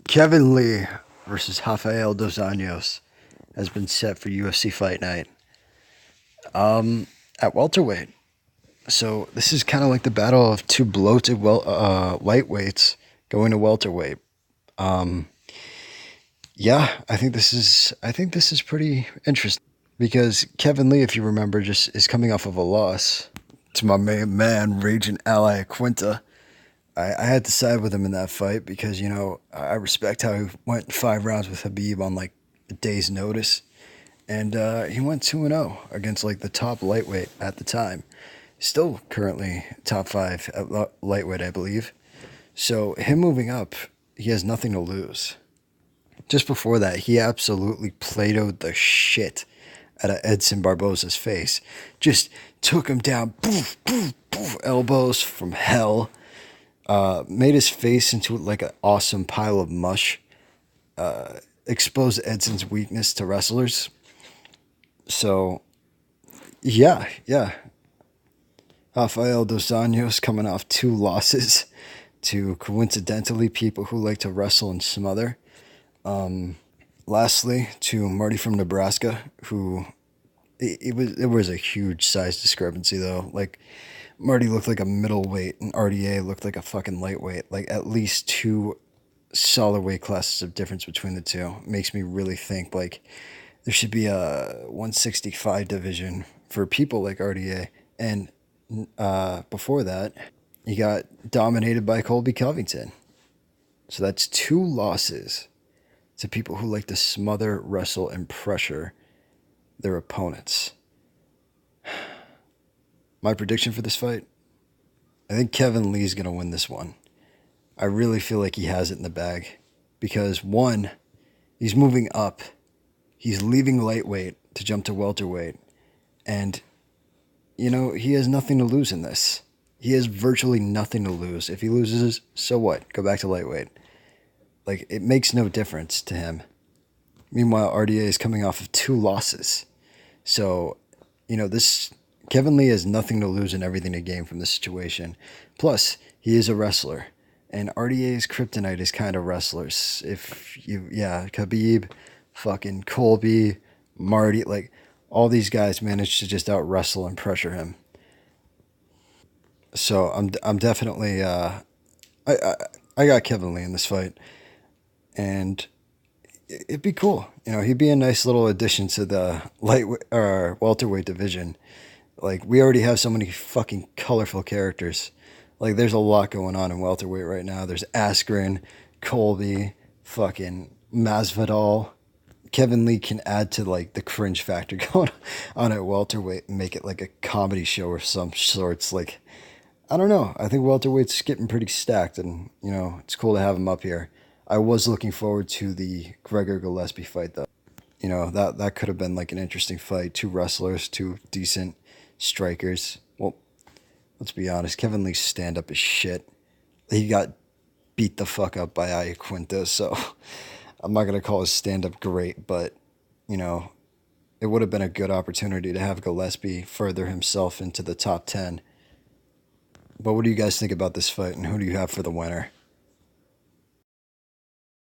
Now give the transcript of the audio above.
Kevin Lee versus Rafael dos Anjos has been set for UFC Fight Night at welterweight. So this is kind of like the battle of two bloated lightweights going to welterweight. Yeah, I think this is pretty interesting because Kevin Lee, if you remember, just is coming off of a loss to my main man, Raging Ally Quinta. I had to side with him in that fight because, I respect how he went 5 rounds with Habib on like a day's notice. And he went 2-0 against like the top lightweight at the time. Still currently top five at lightweight, I believe. So him moving up, he has nothing to lose. Just before that, he absolutely Platoed the shit out of Edson Barboza's face. Just took him down, poof, poof, poof, elbows from hell. Made his face into like an awesome pile of mush. Exposed Edson's weakness to wrestlers. So, yeah. Rafael dos Anjos coming off 2 losses to coincidentally people who like to wrestle and smother. Lastly, to Marty from Nebraska, who it was a huge size discrepancy though. Like Marty looked like a middleweight and RDA looked like a fucking lightweight. Like at least two solid weight classes of difference between the two. Makes me really think like there should be a 165 division for people like RDA. And before that, he got dominated by Colby Covington. So that's 2 losses to people who like to smother, wrestle, and pressure their opponents. My prediction for this fight? I think Kevin Lee's going to win this one. I really feel like he has it in the bag. Because, one, he's moving up. He's leaving lightweight to jump to welterweight. And, he has nothing to lose in this. He has virtually nothing to lose. If he loses, so what? Go back to lightweight. Like, it makes no difference to him. Meanwhile, RDA is coming off of 2 losses. So, this Kevin Lee has nothing to lose and everything to gain from this situation. Plus, he is a wrestler. And RDA's kryptonite is kind of wrestlers. Khabib, fucking Colby, Marty, like, all these guys managed to just out wrestle and pressure him. So I'm definitely I got Kevin Lee in this fight, and it'd be cool. He'd be a nice little addition to the lightweight or welterweight division. Like we already have so many fucking colorful characters. Like there's a lot going on in welterweight right now. There's Askren, Colby, fucking Masvidal. Kevin Lee can add to like the cringe factor going on at welterweight and make it like a comedy show of some sorts. Like I don't know. I think welterweight's getting pretty stacked, and it's cool to have him up here. I was looking forward to the Gregor Gillespie fight though. That could have been like an interesting fight. Two wrestlers, two decent strikers. Well, let's be honest. Kevin Lee's stand up is shit. He got beat the fuck up by Iaquinta, so I'm not gonna call his stand up great, but it would have been a good opportunity to have Gillespie further himself into the top 10. But what do you guys think about this fight, and who do you have for the winner?